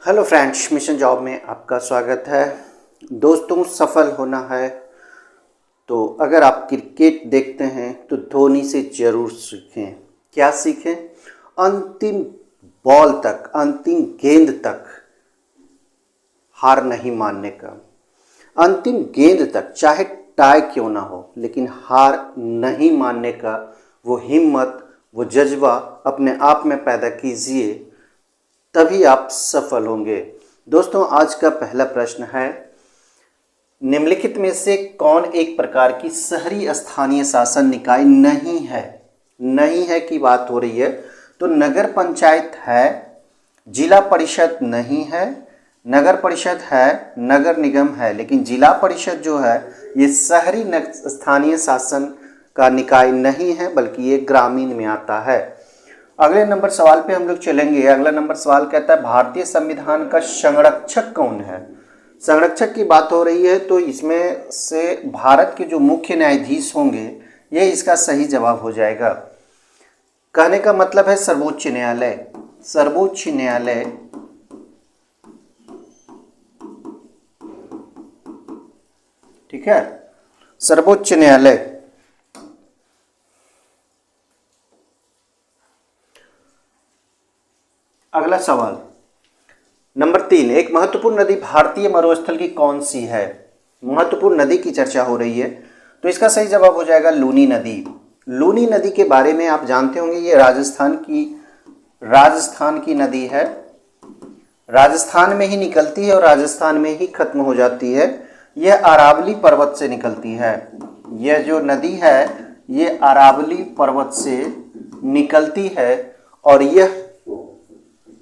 Hello friends, mission job में आपका स्वागत है। दोस्तों, सफल होना है तो अगर आप क्रिकेट देखते हैं तो धोनी से ज़रूर सीखें। क्या सीखें? अंतिम बॉल तक, अंतिम गेंद तक हार नहीं मानने का। अंतिम गेंद तक चाहे टाई क्यों ना हो, लेकिन हार नहीं मानने का वो हिम्मत, वो जज्बा अपने आप में पैदा कीजिए, तभी आप सफल होंगे। दोस्तों, आज का पहला प्रश्न है, निम्नलिखित में से कौन एक प्रकार की शहरी स्थानीय शासन निकाय नहीं है? नहीं है की बात हो रही है तो नगर पंचायत है, जिला परिषद नहीं है, नगर परिषद है, नगर निगम है, लेकिन जिला परिषद जो है ये शहरी स्थानीय शासन का निकाय नहीं है, बल्कि ये ग्रामीण में आता है। अगले नंबर सवाल पे हम लोग चलेंगे। अगला नंबर सवाल कहता है, भारतीय संविधान का संरक्षक कौन है? संरक्षक की बात हो रही है तो इसमें से भारत के जो मुख्य न्यायाधीश होंगे ये इसका सही जवाब हो जाएगा। कहने का मतलब है सर्वोच्च न्यायालय। सर्वोच्च न्यायालय ठीक है, सर्वोच्च न्यायालय। अगला सवाल नंबर 3, एक महत्वपूर्ण नदी भारतीय मरुस्थल की कौन सी है? महत्वपूर्ण नदी की चर्चा हो रही है तो इसका सही जवाब हो जाएगा लूनी नदी। लूनी नदी के बारे में आप जानते होंगे, ये राजस्थान की नदी है। राजस्थान में ही निकलती है और राजस्थान में ही खत्म हो जाती है। यह अरावली पर्वत से निकलती है। यह जो नदी है ये अरावली पर्वत से निकलती है और यह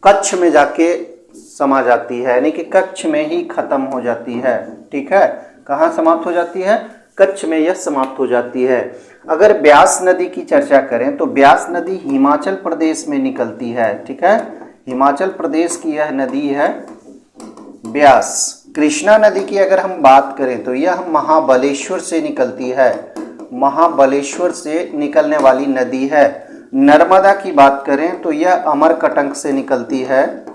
कच्छ में जाके समा जाती है, यानी कि कच्छ में ही खत्म हो जाती है। ठीक है, कहाँ समाप्त हो जाती है? कच्छ में यह समाप्त हो जाती है। अगर ब्यास नदी की चर्चा करें तो ब्यास नदी हिमाचल प्रदेश में निकलती है। ठीक है, हिमाचल प्रदेश की यह नदी है ब्यास। कृष्णा नदी की अगर हम बात करें तो यह महाबलेश्वर से निकलती है। महाबलेश्वर से निकलने वाली नदी है। नर्मदा की बात करें तो यह अमरकंटक से निकलती है।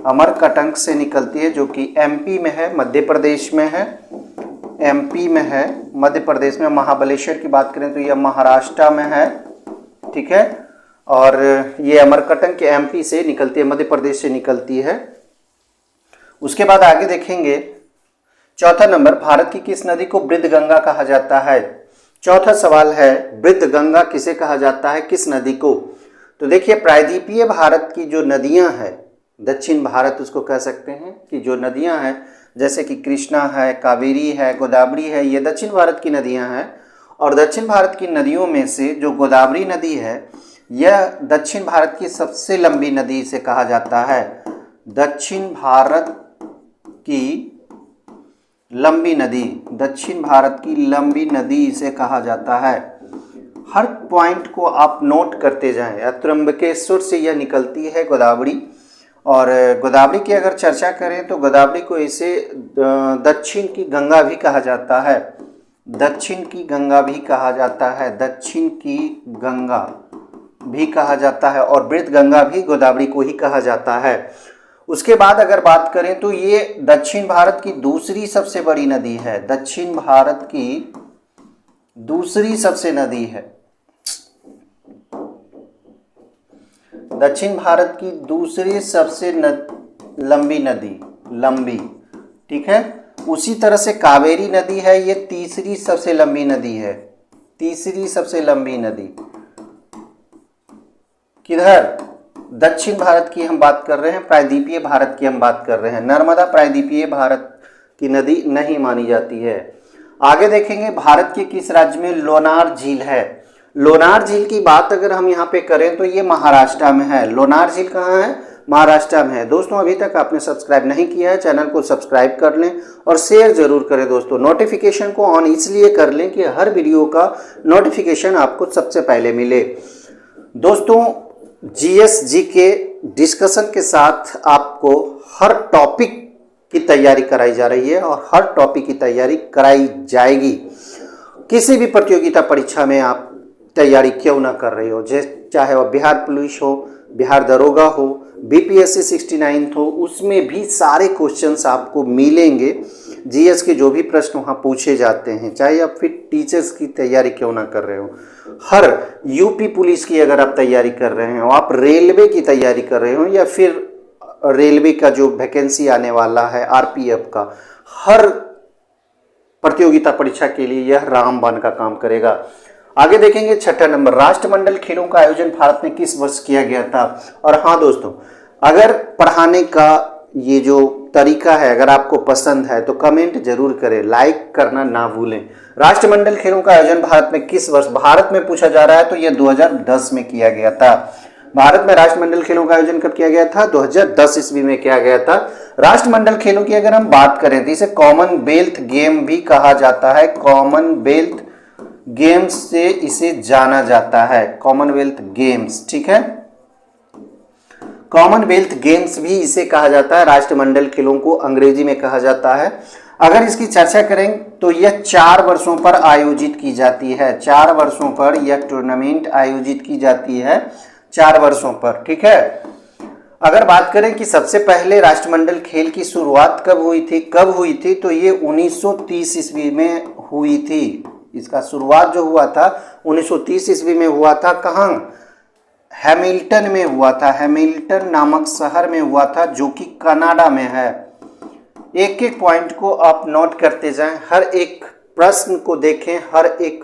अमरकंटक से निकलती है जो कि एमपी में है, मध्य प्रदेश में है। एमपी में है, मध्य प्रदेश में। महाबलेश्वर की बात करें तो यह महाराष्ट्र में है। ठीक है, और ये अमरकंटक के एमपी से निकलती है, मध्य प्रदेश से निकलती है। उसके बाद आगे देखेंगे, चौथा नंबर, भारत की किस नदी को वृद्ध गंगा कहा जाता है? चौथा सवाल है, वृद्ध गंगा किसे कहा जाता है, किस नदी को? तो देखिए, प्रायद्वीपीय भारत की जो नदियां हैं, दक्षिण भारत उसको कह सकते हैं कि जो नदियां हैं जैसे कि कृष्णा है, कावेरी है, गोदावरी है, ये दक्षिण भारत की नदियां हैं। और दक्षिण भारत की नदियों में से जो गोदावरी नदी है यह दक्षिण भारत की सबसे लंबी नदी से कहा जाता है। दक्षिण भारत की लंबी नदी, दक्षिण भारत की लंबी नदी इसे कहा जाता है। हर पॉइंट को आप नोट करते जाएं। त्र्यंबकेश्वर से यह निकलती है गोदावरी, और गोदावरी की अगर चर्चा करें तो गोदावरी को इसे दक्षिण की गंगा भी कहा जाता है। दक्षिण की गंगा भी कहा जाता है, दक्षिण की गंगा भी कहा जाता है, और वृद्ध गंगा भी गोदावरी को ही कहा जाता है। उसके बाद अगर बात करें तो ये दक्षिण भारत की दूसरी सबसे बड़ी नदी है। दक्षिण भारत की दूसरी सबसे नदी है, दक्षिण भारत की दूसरी सबसे लंबी नदी, लंबी। ठीक है, उसी तरह से कावेरी नदी है, ये तीसरी सबसे लंबी नदी है। तीसरी सबसे लंबी नदी किधर? दक्षिण भारत की हम बात कर रहे हैं, प्रायद्वीपीय भारत की हम बात कर रहे हैं। नर्मदा प्रायद्वीपीय भारत की नदी नहीं मानी जाती है। आगे देखेंगे, भारत के किस राज्य में लोनार झील है? लोनार झील की बात अगर हम यहाँ पे करें तो ये महाराष्ट्र में है। लोनार झील कहाँ है? महाराष्ट्र में है। दोस्तों, अभी तक आपने सब्सक्राइब नहीं किया है, चैनल को सब्सक्राइब कर लें और शेयर जरूर करें। दोस्तों, नोटिफिकेशन को ऑन इसलिए कर लें कि हर वीडियो का नोटिफिकेशन आपको सबसे पहले मिले। दोस्तों, जीएस के डिस्कशन के साथ आपको हर टॉपिक की तैयारी कराई जा रही है और हर टॉपिक की तैयारी कराई जाएगी। किसी भी प्रतियोगिता परीक्षा में आप तैयारी क्यों ना कर रहे हो, चाहे वह बिहार पुलिस हो, बिहार दरोगा हो, बीपीएससी 69 हो, उसमें भी सारे क्वेश्चंस आपको मिलेंगे। जीएस के जो भी प्रश्न वहाँ पूछे जाते हैं, चाहे आप फिर टीचर्स की तैयारी क्यों ना कर रहे हो, हर यूपी पुलिस की अगर आप तैयारी कर रहे हो, आप रेलवे की तैयारी कर रहे हो, या फिर रेलवे का जो वैकेंसी आने वाला है आरपीएफ का, हर प्रतियोगिता परीक्षा के लिए यह रामबाण का काम करेगा। आगे देखेंगे 6ठा नंबर, राष्ट्रमंडल खेलों का आयोजन भारत में किस वर्ष किया गया था। और हाँ दोस्तों, अगर पढ़ाने का ये जो तरीका है अगर आपको पसंद है तो कमेंट जरूर करें, लाइक करना ना भूलें। राष्ट्रमंडल खेलों का आयोजन भारत में किस वर्ष, भारत में पूछा जा रहा है तो यह 2010 में किया गया था। भारत में राष्ट्रमंडल खेलों का आयोजन कब किया गया था, 2010 ईस्वी में किया गया था। राष्ट्रमंडल खेलों की अगर हम बात करें तो इसे कॉमनवेल्थ गेम भी कहा जाता है, कॉमनवेल्थ गेम्स से इसे जाना जाता है, कॉमनवेल्थ गेम्स, ठीक है, कॉमनवेल्थ गेम्स भी इसे कहा जाता है। राष्ट्रमंडल खेलों को अंग्रेजी में कहा जाता है। अगर इसकी चर्चा करें तो यह 4 वर्षों पर आयोजित की जाती है, 4 वर्षों पर यह टूर्नामेंट आयोजित की जाती है, 4 वर्षों पर, ठीक है। अगर बात करें कि सबसे पहले राष्ट्रमंडल खेल की शुरुआत कब हुई थी तो ये 1930 ईस्वी में हुई थी। इसका शुरुआत जो हुआ था 1930 ईस्वी में हुआ था। कहाँ, हैमिल्टन में हुआ था, हैमिल्टन नामक शहर में हुआ था जो कि कनाडा में है। एक एक पॉइंट को आप नोट करते जाएं, हर एक प्रश्न को देखें, हर एक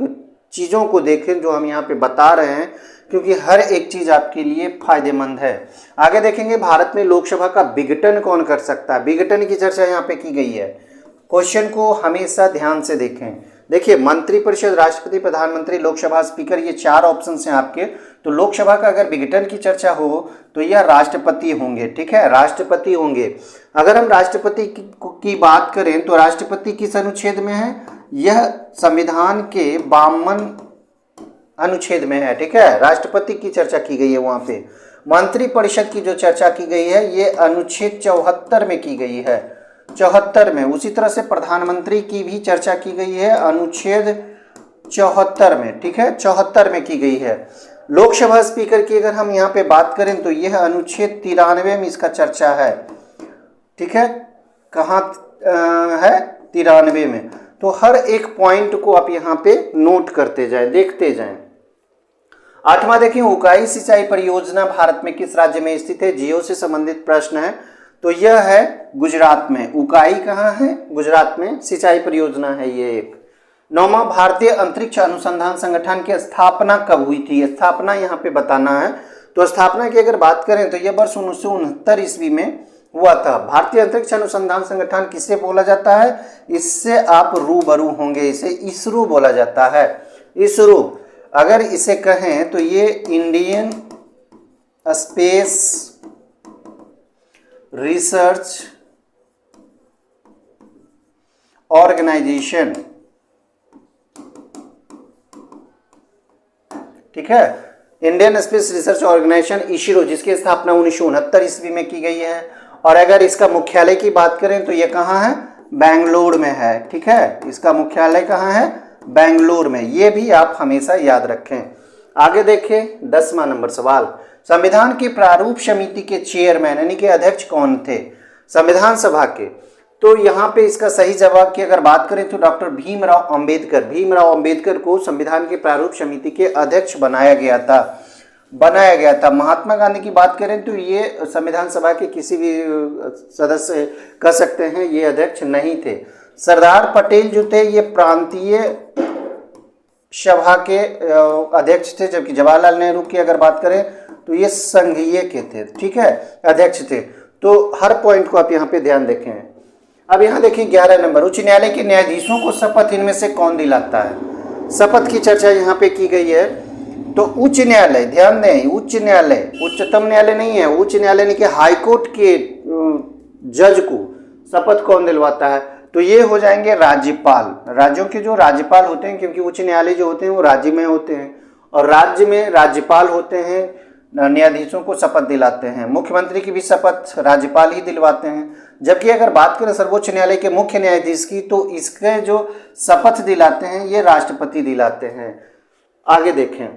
चीज़ों को देखें जो हम यहाँ पे बता रहे हैं, क्योंकि हर एक चीज़ आपके लिए फायदेमंद है। आगे देखेंगे भारत में लोकसभा का विघटन कौन कर सकता है, विघटन की चर्चा यहाँ पे की गई है। क्वेश्चन को हमेशा ध्यान से देखें। देखिए, मंत्रिपरिषद, राष्ट्रपति, प्रधानमंत्री, लोकसभा स्पीकर, ये 4 ऑप्शन हैं आपके। तो लोकसभा का अगर विघटन की चर्चा हो तो यह राष्ट्रपति होंगे, ठीक है, राष्ट्रपति होंगे। अगर हम राष्ट्रपति की बात करें तो राष्ट्रपति किस अनुच्छेद में है, यह संविधान के 52 अनुच्छेद में है, ठीक है, राष्ट्रपति की चर्चा की गई है वहां पे। मंत्रिपरिषद की जो चर्चा की गई है ये अनुच्छेद 74 में की गई है, 74 में। उसी तरह से प्रधानमंत्री की भी चर्चा की गई है अनुच्छेद 74 में, ठीक है, 74 में की गई है। लोकसभा स्पीकर की अगर हम यहाँ पे बात करें तो यह अनुच्छेद 93 में इसका चर्चा है, ठीक है, कहाँ है, 93 में। तो हर एक पॉइंट को आप यहाँ पे नोट करते जाएं, देखते जाएं। 8वां देखिए, उकाई सिंचाई परियोजना भारत में किस राज्य में स्थित है, जियो से संबंधित प्रश्न है। तो यह है गुजरात में। उकाई कहाँ है, गुजरात में सिंचाई परियोजना है ये एक। 9वां, भारतीय अंतरिक्ष अनुसंधान संगठन की स्थापना कब हुई थी, स्थापना यहाँ पे बताना है। तो स्थापना की अगर बात करें तो यह वर्ष 1969 ईस्वी में हुआ था। भारतीय अंतरिक्ष अनुसंधान संगठन किससे बोला जाता है, इससे आप रूबरू होंगे, इसे इसरो बोला जाता है, इसरो। अगर इसे कहें तो ये इंडियन स्पेस रिसर्च ऑर्गेनाइजेशन, ठीक है, Indian space research organisation ISRO, जिसकी स्थापना 1969 ईस्वी में की गई है। और अगर इसका मुख्यालय की बात करें तो ये कहाँ है, बेंगलोर में है, ठीक है, इसका मुख्यालय कहाँ है, बेंगलोर में। ये भी आप हमेशा याद रखें। आगे देखें 10वां नंबर सवाल, संविधान की प्रारूप समिति के चेयरमैन यानी कि अध्यक्ष कौन थे, संविधान सभा के। तो यहाँ पे इसका सही जवाब की अगर बात करें तो डॉक्टर भीमराव अंबेडकर, भीमराव अंबेडकर को संविधान की प्रारूप समिति के अध्यक्ष बनाया गया था। महात्मा गांधी की बात करें तो ये संविधान सभा के किसी भी सदस्य कह सकते हैं, ये अध्यक्ष नहीं थे। सरदार पटेल जो थे ये प्रांतीय सभा के अध्यक्ष थे, जबकि जवाहरलाल नेहरू की अगर बात करें तो ये संघीय के थे, ठीक है, अध्यक्ष थे। तो हर पॉइंट को आप यहाँ पे ध्यान देखें। अब यहाँ देखिए 11 नंबर, उच्च न्यायालय के न्यायाधीशों को शपथ इनमें से कौन दिलाता है, शपथ की चर्चा यहाँ पे की गई है। तो उच्च न्यायालय, ध्यान दें, उच्च न्यायालय, उच्चतम न्यायालय नहीं है, उच्च न्यायालय यानी कि हाईकोर्ट के जज को शपथ कौन दिलवाता है, तो ये हो जाएंगे राज्यपाल, राज्यों के जो राज्यपाल होते हैं, क्योंकि उच्च न्यायालय जो होते हैं वो राज्य में होते हैं और राज्य में राज्यपाल होते हैं, न्यायाधीशों को शपथ दिलाते हैं। मुख्यमंत्री की भी शपथ राज्यपाल ही दिलवाते हैं। जबकि अगर बात करें सर्वोच्च न्यायालय के मुख्य न्यायाधीश की, तो इसके जो शपथ दिलाते हैं ये राष्ट्रपति दिलाते हैं। आगे देखें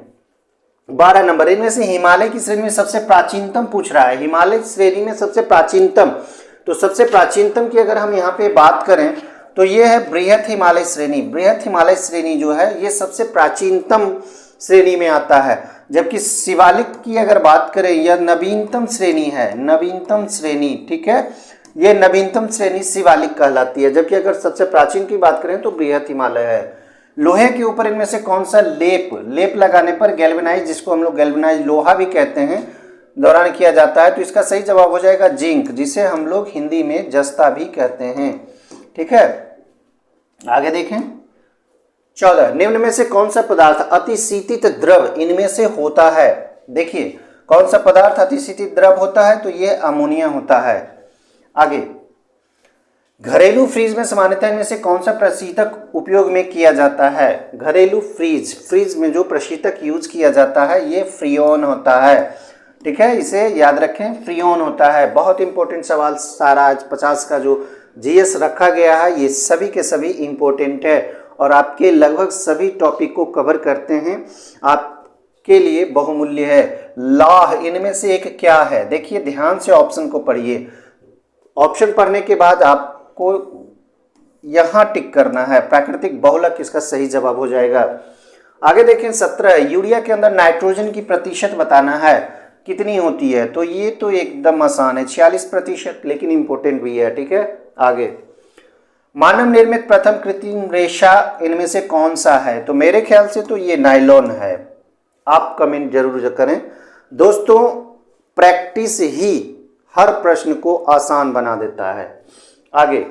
12 नंबर, इनमें से हिमालय की श्रेणी में सबसे प्राचीनतम पूछ रहा है। हिमालय श्रेणी में सबसे प्राचीनतम, तो सबसे प्राचीनतम की अगर हम यहाँ पे बात करें तो ये है बृहत हिमालय श्रेणी। बृहत हिमालय श्रेणी जो है ये सबसे प्राचीनतम श्रेणी में आता है। जबकि शिवालिक की अगर बात करें यह नवीनतम श्रेणी है, नवीनतम श्रेणी, ठीक है, ये नवीनतम श्रेणी शिवालिक कहलाती है। जबकि अगर सबसे प्राचीन की बात करें तो बृहत हिमालय है। लोहे के ऊपर इनमें से कौन सा लेप लगाने पर गैल्वेनाइज, जिसको हम लोग गैल्वेनाइज लोहा भी कहते हैं, दौरान किया जाता है? तो इसका सही जवाब हो जाएगा जिंक, जिसे हम लोग हिंदी में जस्ता भी कहते हैं। ठीक है, आगे देखें 14, निम्न में से कौन सा पदार्थ अतिशीतित द्रव इनमें से होता है? देखिए कौन सा पदार्थ अतिशीतित द्रव होता है, तो ये अमोनिया होता है। आगे, घरेलू फ्रीज में सामान्यतः इनमें से कौन सा प्रशीतक उपयोग में किया जाता है? घरेलू फ्रीज में जो प्रशीतक यूज किया जाता है ये फ्रीऑन होता है। ठीक है, इसे याद रखें, फ्रीऑन होता है। बहुत इंपॉर्टेंट सवाल सारा आज 50 का जो जीएस रखा गया है ये सभी के सभी इंपॉर्टेंट है और आपके लगभग सभी टॉपिक को कवर करते हैं, आपके लिए बहुमूल्य है। लौह इनमें से एक क्या है? देखिए ध्यान से ऑप्शन को पढ़िए, ऑप्शन पढ़ने के बाद आपको यहां टिक करना है, प्राकृतिक बहुलक इसका सही जवाब हो जाएगा। आगे देखें 17, यूरिया के अंदर नाइट्रोजन की प्रतिशत बताना है, कितनी होती है? तो ये तो एकदम आसान है, 46%, लेकिन इंपॉर्टेंट भी है। ठीक है, आगे, मानव निर्मित प्रथम कृत्रिम रेशा इनमें से कौन सा है? तो मेरे ख्याल से तो ये नायलॉन है। आप कमेंट जरूर करें दोस्तों, प्रैक्टिस ही हर प्रश्न को आसान बना देता है। आगे,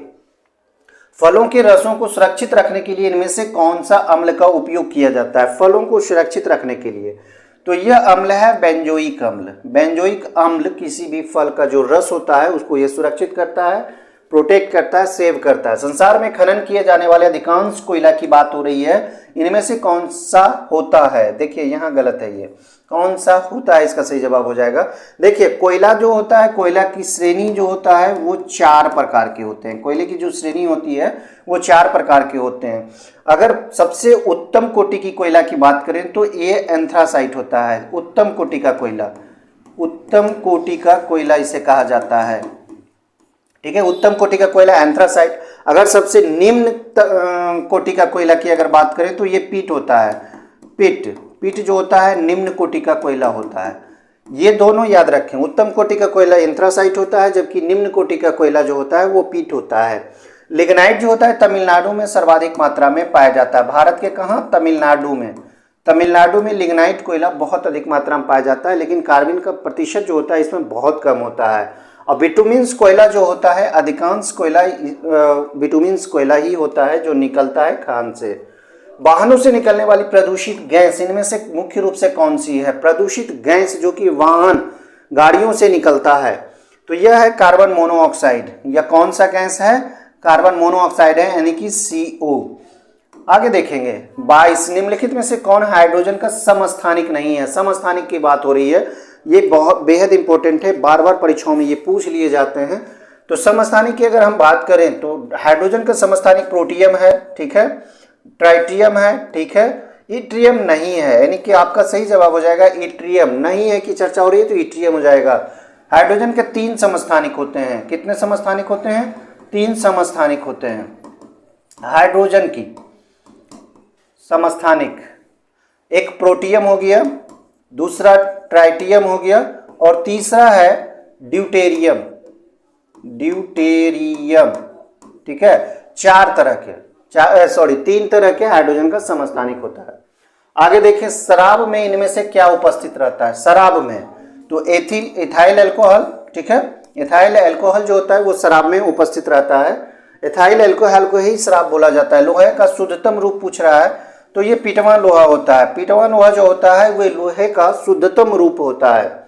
फलों के रसों को सुरक्षित रखने के लिए इनमें से कौन सा अम्ल का उपयोग किया जाता है? फलों को सुरक्षित रखने के लिए तो यह अम्ल है बेंजोइक अम्ल। बेंजोइक अम्ल किसी भी फल का जो रस होता है उसको यह सुरक्षित करता है, प्रोटेक्ट करता है, सेव करता है। संसार में खनन किए जाने वाले अधिकांश कोयला की बात हो रही है, इनमें से कौन सा होता है? देखिए यहाँ गलत है, ये कौन सा होता है इसका सही जवाब हो जाएगा। देखिए कोयला जो होता है, कोयला की श्रेणी जो होता है वो 4 प्रकार के होते हैं। कोयले की जो श्रेणी होती है वो 4 प्रकार के होते हैं। अगर सबसे उत्तम कोटि की कोयला की बात करें तो ये एंथ्रासाइट होता है, उत्तम कोटि का कोयला, उत्तम कोटि का कोयला इसे कहा जाता है। ठीक है, उत्तम कोटि का कोयला एंथ्रासाइट। अगर सबसे निम्न कोटि का कोयला की अगर बात करें तो ये पीट होता है, पीट जो होता है निम्न कोटि का कोयला होता है। ये दोनों याद रखें, उत्तम कोटि का कोयला एंथ्रासाइट होता है जबकि निम्न कोटि का कोयला जो होता है वो पीट होता है। लिग्नाइट जो होता है तमिलनाडु में सर्वाधिक मात्रा में पाया जाता है। भारत के कहाँ? तमिलनाडु में। तमिलनाडु में लिग्नाइट कोयला बहुत अधिक मात्रा में पाया जाता है, लेकिन कार्बन का प्रतिशत जो होता है इसमें बहुत कम होता है। और बिटुमिन्स कोयला जो होता है, अधिकांश कोयला बिटुमिन्स कोयला ही होता है जो निकलता है खान से। वाहनों से निकलने वाली प्रदूषित गैस इनमें से मुख्य रूप से कौन सी है? प्रदूषित गैस जो कि वाहन गाड़ियों से निकलता है तो यह है कार्बन मोनोऑक्साइड। यह कौन सा गैस है? कार्बन मोनोऑक्साइड है, यानी कि CO। आगे देखेंगे 22, निम्नलिखित में से कौन हाइड्रोजन का समस्थानिक नहीं है? समस्थानिक की बात हो रही है, ये बहुत बेहद इंपॉर्टेंट है, बार बार परीक्षाओं में ये पूछ लिए जाते हैं। तो समस्थानिक की अगर हम बात करें तो हाइड्रोजन का समस्थानिक प्रोटियम है, ठीक है, ट्राइटियम है, ठीक है, इट्रियम नहीं है, यानी कि आपका सही जवाब हो जाएगा इट्रियम। नहीं है की चर्चा हो रही है तो इट्रियम हो जाएगा। हाइड्रोजन के 3 समस्थानिक होते हैं। कितने समस्थानिक होते हैं? 3 समस्थानिक होते हैं हाइड्रोजन की समस्थानिक। एक प्रोटियम हो गया, दूसरा ट्राइटियम हो गया और तीसरा है ड्यूटेरियम। ठीक है, 3 तरह के हाइड्रोजन का समस्थानिक होता है। आगे देखें शराब में इनमें से क्या उपस्थित रहता है? शराब में तो इथाइल अल्कोहल, ठीक है, इथाइल अल्कोहल जो होता है वो शराब में उपस्थित रहता है। इथाइल अल्कोहल को ही शराब बोला जाता है। लोहे का शुद्धतम रूप पूछ रहा है तो ये पीटवान लोहा होता है। पीटवान लोहा जो होता है वह लोहे का शुद्धतम रूप होता है।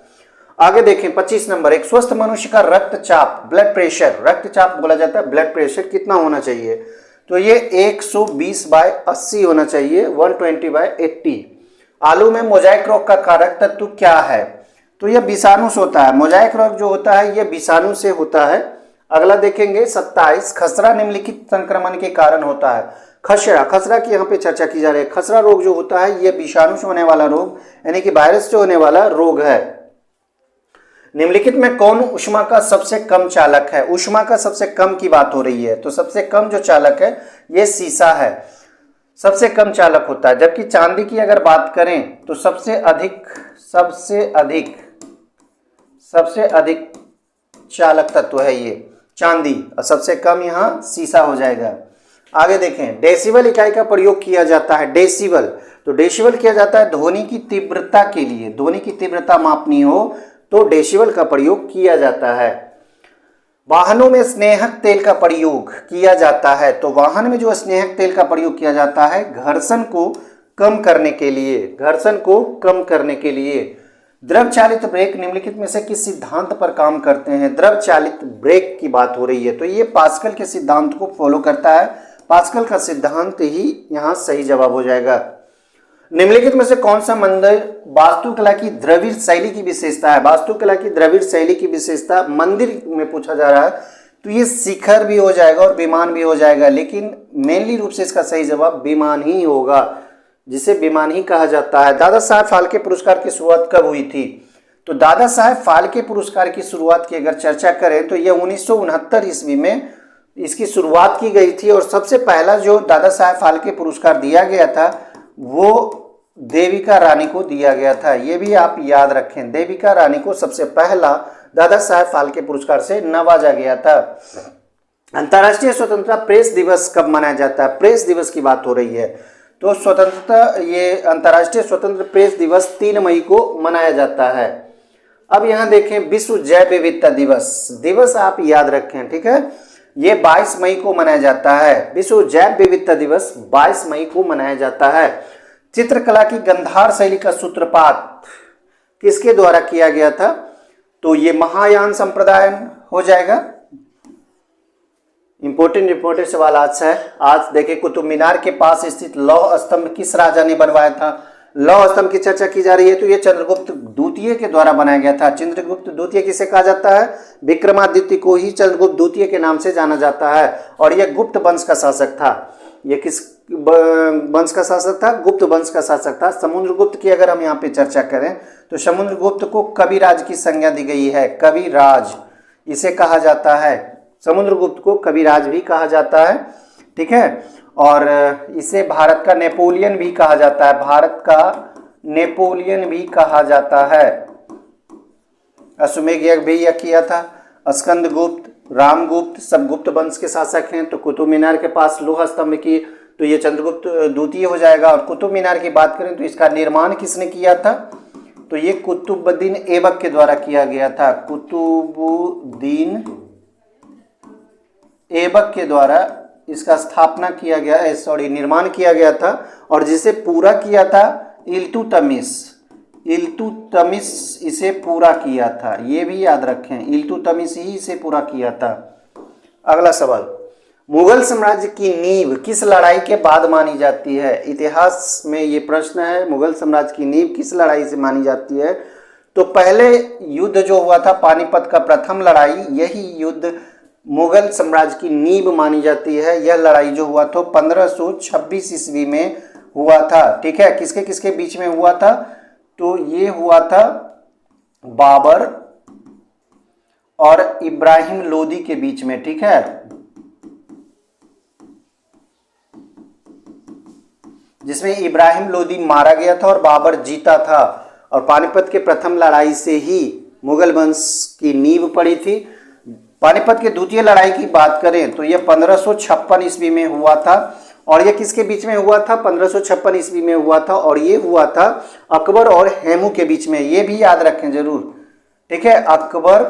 आगे देखें 25 नंबर, एक स्वस्थ मनुष्य का रक्तचाप, ब्लड प्रेशर, रक्तचाप बोला जाता है, ब्लड प्रेशर कितना होना चाहिए? तो ये 120/80 होना चाहिए, 120/80। आलू में मोजाइक रोग का कारक तत्व क्या है? तो यह विषाणु से होता है। मोजाइक रोग जो होता है यह विषाणु से होता है। अगला देखेंगे 27, खसरा निम्नलिखित संक्रमण के कारण होता है। खसरा, खसरा की यहाँ पे चर्चा की जा रही है। खसरा रोग जो होता है ये विषाणु से होने वाला रोग यानी कि वायरस से होने वाला रोग है। निम्नलिखित में कौन ऊष्मा का सबसे कम चालक है? ऊष्मा का सबसे कम की बात हो रही है, तो सबसे कम जो चालक है ये शीशा है, सबसे कम चालक होता है। जबकि चांदी की अगर बात करें तो सबसे अधिक चालक तत्व है ये चांदी, और सबसे कम यहाँ शीशा हो जाएगा। आगे देखें, डेसिबल इकाई का प्रयोग किया जाता है। डेसिबल, तो डेसिबल किया जाता है ध्वनि की तीव्रता के लिए। ध्वनि की तीव्रता मापनी हो तो डेसिबल का प्रयोग किया जाता है। वाहनों में स्नेहक तेल का प्रयोग किया जाता है, तो वाहन में जो स्नेहक तेल का प्रयोग किया जाता है घर्षण को कम करने के लिए। द्रव चालित ब्रेक निम्नलिखित में से किस सिद्धांत पर काम करते हैं? द्रव चालित ब्रेक की बात हो रही है, तो ये पास्कल के सिद्धांत को फॉलो करता है। पास्कल का सिद्धांत ही यहाँ सही जवाब हो जाएगा। निम्नलिखित में से कौन सा मंदिर वास्तुकला की द्रविड़ शैली की विशेषता है? वास्तुकला की द्रविड़ शैली की विशेषता मंदिर में पूछा जा रहा है, तो ये शिखर भी हो जाएगा और विमान भी हो जाएगा, लेकिन मेनली रूप से इसका सही जवाब विमान ही होगा, जिसे विमान ही कहा जाता है। दादा साहब फाल्के पुरस्कार की शुरुआत कब हुई थी? तो दादा साहब फाल्के पुरस्कार की शुरुआत की अगर चर्चा करें तो यह 1969 ईस्वी में इसकी शुरुआत की गई थी, और सबसे पहला जो दादा साहब फाल्के पुरस्कार दिया गया था वो देविका रानी को दिया गया था। ये भी आप याद रखें, देविका रानी को सबसे पहला दादा साहब फाल्के पुरस्कार से नवाजा गया था। अंतर्राष्ट्रीय स्वतंत्रता प्रेस दिवस कब मनाया जाता है? प्रेस दिवस की बात हो रही है, तो स्वतंत्रता ये अंतर्राष्ट्रीय स्वतंत्र प्रेस दिवस 3 मई को मनाया जाता है। अब यहाँ देखें, विश्व जैव विविधता दिवस आप याद रखें, ठीक है, ये 22 मई को मनाया जाता है। विश्व जैव विविधता दिवस 22 मई को मनाया जाता है। चित्रकला की गंधार शैली का सूत्रपात किसके द्वारा किया गया था? तो ये महायान संप्रदाय हो जाएगा। इंपॉर्टेंट सवाल आज है। आज देखिए, कुतुब मीनार के पास स्थित लौह स्तंभ किस राजा ने बनवाया था? लौह स्तंभ की चर्चा की जा रही है, तो ये चंद्रगुप्त द्वितीय के द्वारा बनाया गया था। चंद्रगुप्त द्वितीय किसे कहा जाता है? विक्रमादित्य को ही चंद्रगुप्त द्वितीय के नाम से जाना जाता है, और यह गुप्त वंश का शासक था। यह किस वंश का शासक था? गुप्त वंश का शासक था। समुद्रगुप्त की अगर हम यहाँ पे चर्चा करें तो समुद्रगुप्त को कविराज की संज्ञा दी गई है। कविराज इसे कहा जाता है, समुद्रगुप्त को कविराज भी कहा जाता है, ठीक है। और इसे भारत का नेपोलियन भी कहा जाता है, भारत का नेपोलियन भी कहा जाता है। अश्वमेध यज्ञ भी यह किया था। स्कंदगुप्त, रामगुप्त सब गुप्त वंश के शासक हैं। तो कुतुब मीनार के पास लोहा स्तंभ की, तो ये चंद्रगुप्त द्वितीय हो जाएगा। और कुतुब मीनार की बात करें तो इसका निर्माण किसने किया था? तो ये कुतुबुद्दीन ऐबक के द्वारा किया गया था। कुतुबुद्दीन ऐबक के द्वारा इसका स्थापना किया गया, निर्माण किया गया था। और जिसे पूरा किया था इल्तुतमिश इसे पूरा किया था, ये भी याद रखें, इल्तुतमिश ही इसे पूरा किया था। अगला सवाल, मुगल साम्राज्य की नींव किस लड़ाई के बाद मानी जाती है? इतिहास में ये प्रश्न है, मुगल साम्राज्य की नींव किस लड़ाई से मानी जाती है? तो पहले युद्ध जो हुआ था पानीपत का प्रथम लड़ाई, यही युद्ध मुगल साम्राज्य की नींव मानी जाती है। यह लड़ाई जो हुआ था 1526 ईस्वी में हुआ था, ठीक है। किसके किसके बीच में हुआ था? तो ये हुआ था बाबर और इब्राहिम लोदी के बीच में, ठीक है। जिसमें इब्राहिम लोदी मारा गया था और बाबर जीता था। और पानीपत के प्रथम लड़ाई से ही मुगल वंश की नींव पड़ी थी। पानीपत की द्वितीय लड़ाई की बात करें तो यह 1556 ईस्वी में हुआ था। और यह किसके बीच में हुआ था? 1556 ईस्वी में हुआ था। और ये हुआ था अकबर और हेमू के बीच में, ये भी याद रखें जरूर, ठीक है। अकबर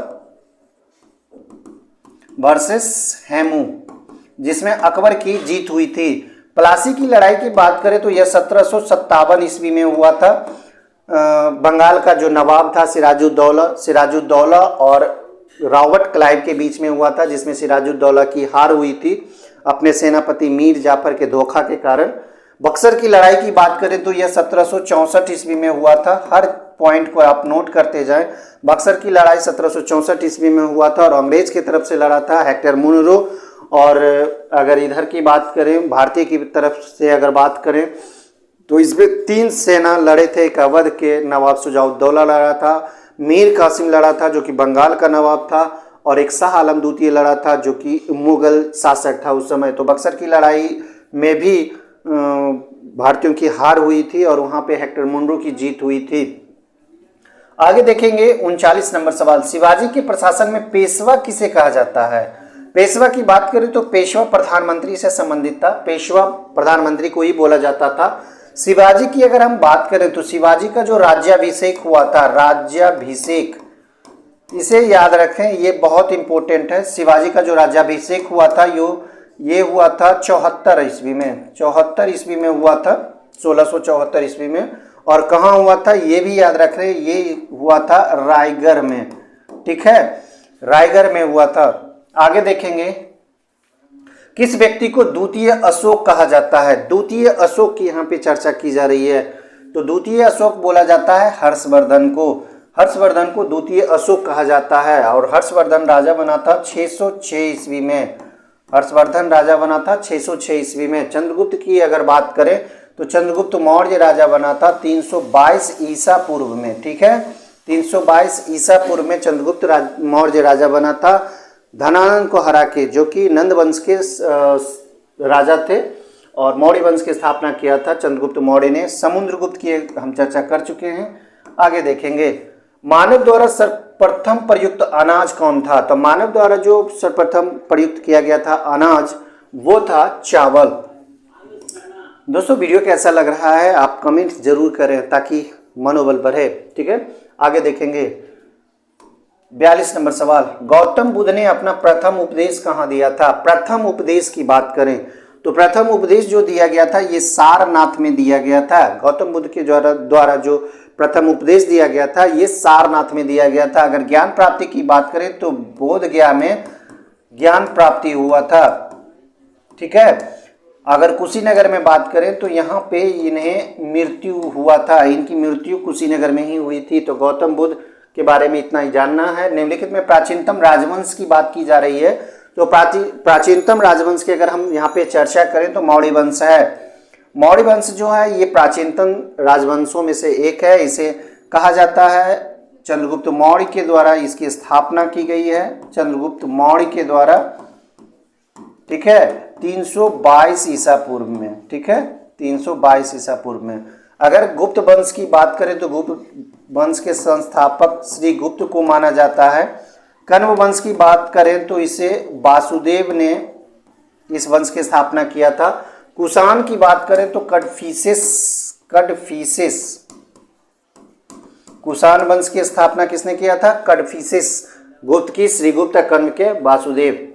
वर्सेस हेमू, जिसमें अकबर की जीत हुई थी। प्लासी की लड़ाई की बात करें तो यह 1757 ईस्वी में हुआ था। बंगाल का जो नवाब था सिराजुद्दौला और रॉबर्ट क्लाइव के बीच में हुआ था, जिसमें सिराजुद्दौला की हार हुई थी अपने सेनापति मीर जाफर के धोखा के कारण। बक्सर की लड़ाई की बात करें तो यह 1764 ईस्वी में हुआ था। हर पॉइंट को आप नोट करते जाएं। बक्सर की लड़ाई 1764 ईस्वी में हुआ था और अंग्रेज की तरफ से लड़ा था हेक्टर मुनरो। और अगर इधर की बात करें, भारतीय की तरफ से अगर बात करें, तो इसमें 3 सेना लड़े थे। एक अवध के नवाब शुजाउद्दौला लड़ा था, मीर कासिम लड़ा था जो कि बंगाल का नवाब था, और एक शाह आलम द्वितीय लड़ा था जो कि मुगल शासक था उस समय। तो बक्सर की लड़ाई में भी भारतीयों की हार हुई थी और वहाँ पे हेक्टर मुंडो की जीत हुई थी। आगे देखेंगे 39 नंबर सवाल, शिवाजी के प्रशासन में पेशवा किसे कहा जाता है? पेशवा की बात करें तो पेशवा प्रधानमंत्री से संबंधित था, पेशवा प्रधानमंत्री को ही बोला जाता था। शिवाजी की अगर हम बात करें तो शिवाजी का जो राज्याभिषेक हुआ था, राज्याभिषेक, इसे याद रखें, ये बहुत इंपॉर्टेंट है। शिवाजी का जो राज्याभिषेक हुआ था ये हुआ था 74 ईस्वी में, 74 ईस्वी में हुआ था, 1674 ईस्वी में। और कहाँ हुआ था ये भी याद रख रहे, ये हुआ था रायगढ़ में, ठीक है, रायगढ़ में हुआ था। आगे देखेंगे, किस व्यक्ति को द्वितीय अशोक कहा जाता है? द्वितीय अशोक की यहाँ पे चर्चा की जा रही है। तो द्वितीय अशोक बोला जाता है हर्षवर्धन को, हर्षवर्धन को द्वितीय अशोक कहा जाता है। और हर्षवर्धन राजा बना था 606 ईस्वी में, हर्षवर्धन राजा बना था 606 ईस्वी में। चंद्रगुप्त की अगर बात करें तो चंद्रगुप्त मौर्य राजा बना था 322 ईसा पूर्व में, ठीक है, 322 ईसा पूर्व में चंद्रगुप्त मौर्य राजा बना था, धनानंद को हरा के, जो कि नंद वंश के राजा थे और मौर्य वंश की स्थापना किया था चंद्रगुप्त मौर्य ने। समुद्रगुप्त की हम चर्चा कर चुके हैं। आगे देखेंगे, मानव द्वारा सर्वप्रथम प्रयुक्त अनाज कौन था? तो मानव द्वारा जो सर्वप्रथम प्रयुक्त किया गया था अनाज, वो था चावल। दोस्तों वीडियो कैसा लग रहा है आप कमेंट जरूर करें ताकि मनोबल बढ़े, ठीक है। आगे देखेंगे 42 नंबर सवाल, गौतम बुद्ध ने अपना प्रथम उपदेश कहाँ दिया था? प्रथम उपदेश की बात करें तो प्रथम उपदेश जो दिया गया था ये सारनाथ में दिया गया था। गौतम बुद्ध के द्वारा जो प्रथम उपदेश दिया गया था ये सारनाथ में दिया गया था। अगर ज्ञान प्राप्ति की बात करें तो बोध गया में ज्ञान प्राप्ति हुआ था, ठीक है। अगर कुशीनगर में बात करें तो यहाँ पे इन्हें मृत्यु हुआ था, इनकी मृत्यु कुशीनगर में ही हुई थी। तो गौतम बुद्ध के बारे में इतना ही जानना है। निम्नलिखित में प्राचीनतम राजवंश की बात की जा रही है, तो प्राचीनतम राजवंश की अगर हम यहाँ पे चर्चा करें तो मौर्य वंश है। मौर्य वंश जो है ये प्राचीनतम राजवंशों में से एक है। इसे कहा जाता है चंद्रगुप्त मौर्य के द्वारा इसकी स्थापना की गई है, चंद्रगुप्त मौर्य के द्वारा, ठीक है, 322 ईसा पूर्व में, ठीक है, 322 ईसा पूर्व में। अगर गुप्त वंश की बात करें तो गुप्त वंश के संस्थापक श्री गुप्त को माना जाता है। कण्व वंश की बात करें तो इसे वासुदेव ने इस वंश की स्थापना किया था। कुषाण की बात करें तो कडफिसेस, कुषाण वंश की स्थापना किसने किया था? कडफिसेस, गुप्त की श्रीगुप्त, कण्व के वासुदेव।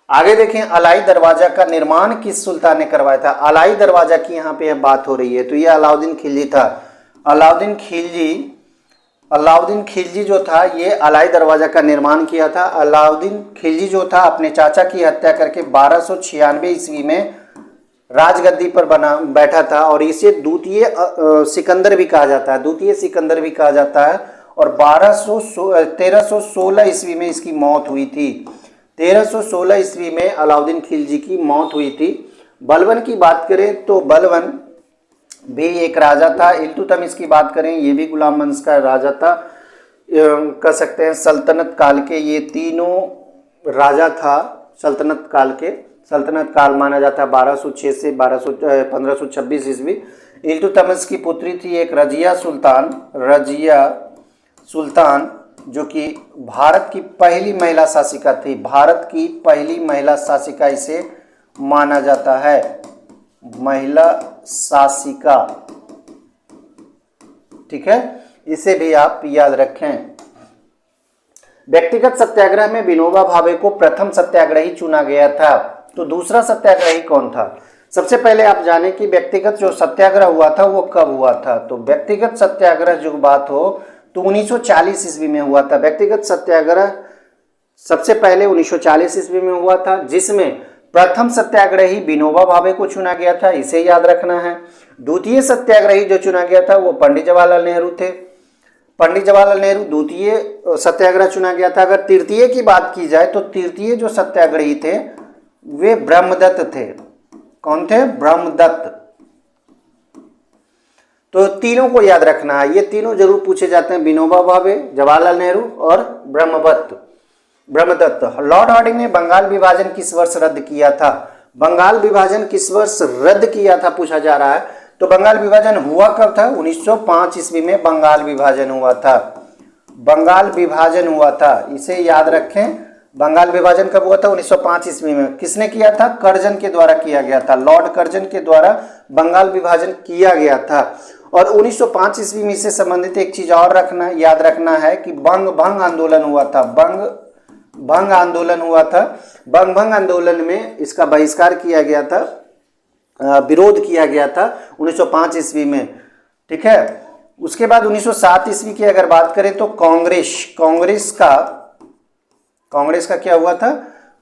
आगे देखें, अलाई दरवाजा का निर्माण किस सुल्तान ने करवाया था? अलाई दरवाजा की यहाँ पे बात हो रही है तो ये अलाउद्दीन खिलजी था। अलाउद्दीन खिलजी जो था ये अलाई दरवाजा का निर्माण किया था। अलाउद्दीन खिलजी जो था अपने चाचा की हत्या करके 1296 ईस्वी में राजगद्दी पर बैठा था और इसे द्वितीय सिकंदर भी कहा जाता है, द्वितीय सिकंदर भी कहा जाता है। और 1316 ईस्वी में इसकी मौत हुई थी, 1316 ईस्वी में अलाउद्दीन खिलजी की मौत हुई थी। बलबन की बात करें तो बलबन भी एक राजा था। इल्तुतमिश की बात करें ये भी गुलाम वंश का राजा था, कह सकते हैं सल्तनत काल के ये तीनों राजा था सल्तनत काल के। सल्तनत काल माना जाता है 1206 से 1526 ईस्वी। इल्तुतमिश की पुत्री थी एक रजिया सुल्तान जो कि भारत की पहली महिला शासिका थी, भारत की पहली महिला शासिका इसे माना जाता है, महिला शासिका, ठीक है, इसे भी आप याद रखें। व्यक्तिगत सत्याग्रह में विनोबा भावे को प्रथम सत्याग्रही चुना गया था, तो दूसरा सत्याग्रही कौन था? सबसे पहले आप जानें कि व्यक्तिगत जो सत्याग्रह हुआ था वो कब हुआ था। तो व्यक्तिगत सत्याग्रह जो बात हो तो 1940 ईस्वी में हुआ था। व्यक्तिगत सत्याग्रह सबसे पहले 1940 ईस्वी में हुआ था, जिसमें प्रथम सत्याग्रही विनोबा भावे को चुना गया था, इसे याद रखना है। द्वितीय सत्याग्रही जो चुना गया था वो पंडित जवाहरलाल नेहरू थे, पंडित जवाहरलाल नेहरू द्वितीय सत्याग्रह चुना गया था। अगर तृतीय की बात की जाए तो तृतीय जो सत्याग्रही थे वे ब्रह्मदत्त थे। कौन थे? ब्रह्मदत्त। तो तीनों को याद रखना है, ये तीनों जरूर पूछे जाते हैं, विनोबा भावे, जवाहरलाल नेहरू और ब्रह्मदत्त। लॉर्ड हार्डिंग ने बंगाल विभाजन किस वर्ष रद्द किया था? बंगाल विभाजन किस वर्ष रद्द किया था पूछा जा रहा है। तो बंगाल विभाजन हुआ कब था? 1905 ईस्वी में बंगाल विभाजन हुआ था। बंगाल विभाजन हुआ था, इसे याद रखें। बंगाल विभाजन कब हुआ था? 1905 ईस्वी में। किसने किया था? कर्जन के द्वारा किया गया था। लॉर्ड कर्जन के द्वारा बंगाल विभाजन किया गया था। और 1905 ईस्वी में इससे संबंधित एक चीज और याद रखना है कि भंग आंदोलन हुआ था। भंग आंदोलन हुआ था। भंग आंदोलन में इसका बहिष्कार किया गया था, विरोध किया गया था 1905 ईस्वी में। ठीक है। उसके बाद 1907 ईस्वी की अगर बात करें तो कांग्रेस का क्या हुआ था?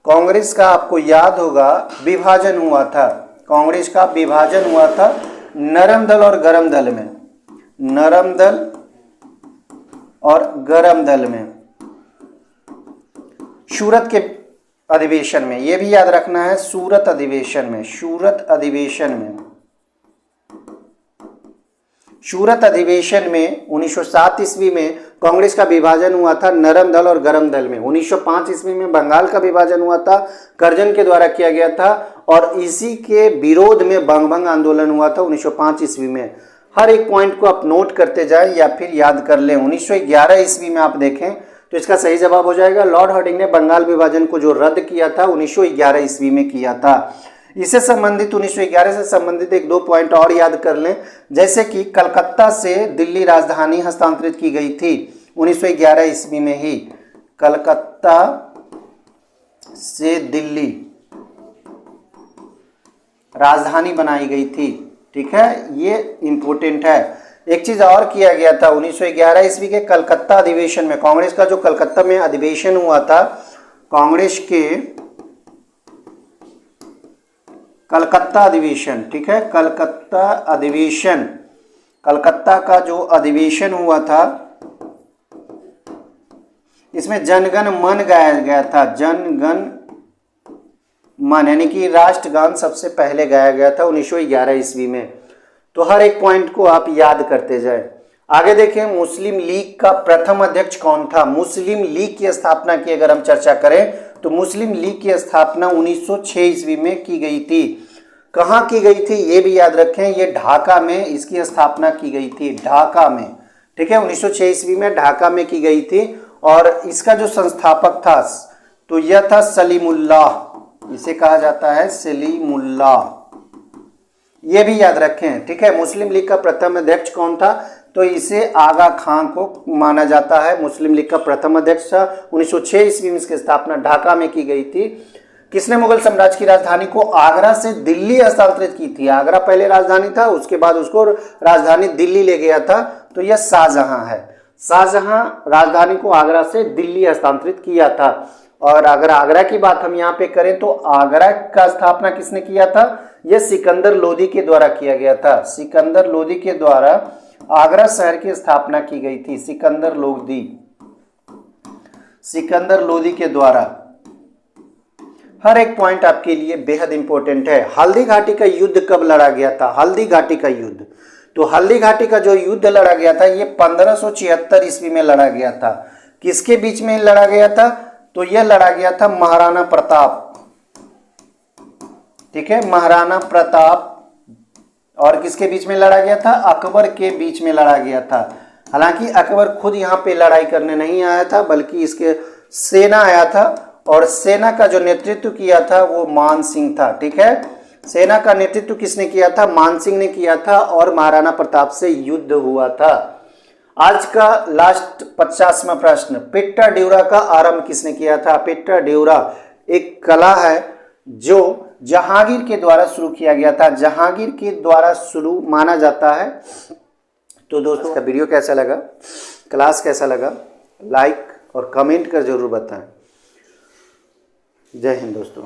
कांग्रेस का आपको याद होगा विभाजन हुआ था। कांग्रेस का विभाजन हुआ था नरम दल और गरम दल में। नरम दल और गरम दल में। सूरत के अधिवेशन में, यह भी याद रखना है, सूरत अधिवेशन में। सूरत अधिवेशन में 1907 ईस्वी में कांग्रेस का विभाजन हुआ था नरम दल और गरम दल में। 1905 ईस्वी में बंगाल का विभाजन हुआ था, कर्जन के द्वारा किया गया था, और इसी के विरोध में भंग आंदोलन हुआ था 1905 ईस्वी में। हर एक पॉइंट को आप नोट करते जाएं या फिर याद कर लें। 1911 ईस्वी में आप देखें तो इसका सही जवाब हो जाएगा, लॉर्ड हार्डिंग ने बंगाल विभाजन को जो रद्द किया था 1911 ईस्वी में किया था। इससे संबंधित 1911 से संबंधित एक दो पॉइंट और याद कर लें, जैसे कि कलकत्ता से दिल्ली राजधानी हस्तांतरित की गई थी 1911 ईस्वी में ही। कलकत्ता से दिल्ली राजधानी बनाई गई थी। ठीक है, ये इंपॉर्टेंट है। एक चीज और किया गया था 1911 ईस्वी के कलकत्ता अधिवेशन में। कांग्रेस का जो कलकत्ता में अधिवेशन हुआ था, कांग्रेस के कलकत्ता अधिवेशन, ठीक है, कलकत्ता का जो अधिवेशन हुआ था, इसमें जनगण मन गाया गया था। जनगण मन यानी कि राष्ट्रगान सबसे पहले गाया गया था 1911 ईस्वी में। तो हर एक पॉइंट को आप याद करते जाए। आगे देखें, मुस्लिम लीग का प्रथम अध्यक्ष कौन था? मुस्लिम लीग की स्थापना की अगर हम चर्चा करें तो मुस्लिम लीग की स्थापना 1906 ईस्वी में की गई थी। कहाँ की गई थी ये भी याद रखें, ये ढाका में इसकी स्थापना की गई थी। ढाका में, ठीक है, 1906 ईस्वी में ढाका में की गई थी। और इसका जो संस्थापक था तो यह था सलीमुल्लाह, इसे कहा जाता है सलीमुल्लाह। ये भी याद रखें। ठीक है, मुस्लिम लीग का प्रथम अध्यक्ष कौन था? तो इसे आगा खां को माना जाता है। मुस्लिम लीग का प्रथम अध्यक्ष था। 1906 ईस्वी में इसकी स्थापना ढाका में की गई थी। किसने मुगल साम्राज्य की राजधानी को आगरा से दिल्ली हस्तांतरित की थी? आगरा पहले राजधानी था, उसके बाद उसको राजधानी दिल्ली ले गया था, तो यह शाहजहां है। शाहजहां राजधानी को आगरा से दिल्ली हस्तांतरित किया था। और अगर आगरा की बात हम यहाँ पे करें तो आगरा का स्थापना किसने किया था? यह सिकंदर लोदी के द्वारा किया गया था। सिकंदर लोदी के द्वारा आगरा शहर की स्थापना की गई थी। सिकंदर लोदी के द्वारा। हर एक पॉइंट आपके लिए बेहद इंपॉर्टेंट है। हल्दी घाटी का युद्ध कब लड़ा गया था? हल्दी घाटी का युद्ध, तो हल्दी घाटी का जो युद्ध लड़ा गया था ये 1576 ईस्वी में लड़ा गया था। किसके बीच में लड़ा गया था? तो यह लड़ा गया था महाराणा प्रताप, ठीक है, महाराणा प्रताप और किसके बीच में लड़ा गया था? अकबर के बीच में लड़ा गया था। हालांकि अकबर खुद यहाँ पे लड़ाई करने नहीं आया था, बल्कि इसके सेना आया था, और सेना का जो नेतृत्व किया था वो मान सिंह था। ठीक है, सेना का नेतृत्व किसने किया था? मान सिंह ने किया था, और महाराणा प्रताप से युद्ध हुआ था। आज का लास्ट 50वां प्रश्न, पिट्टा ड्यूरा का आरंभ किसने किया था? पिट्टा ड्यूरा एक कला है जो जहांगीर के द्वारा शुरू किया गया था। जहांगीर के द्वारा शुरू माना जाता है। तो दोस्तों का वीडियो कैसा लगा, क्लास कैसा लगा, लाइक और कमेंट कर जरूर बताएं। जय हिंद दोस्तों।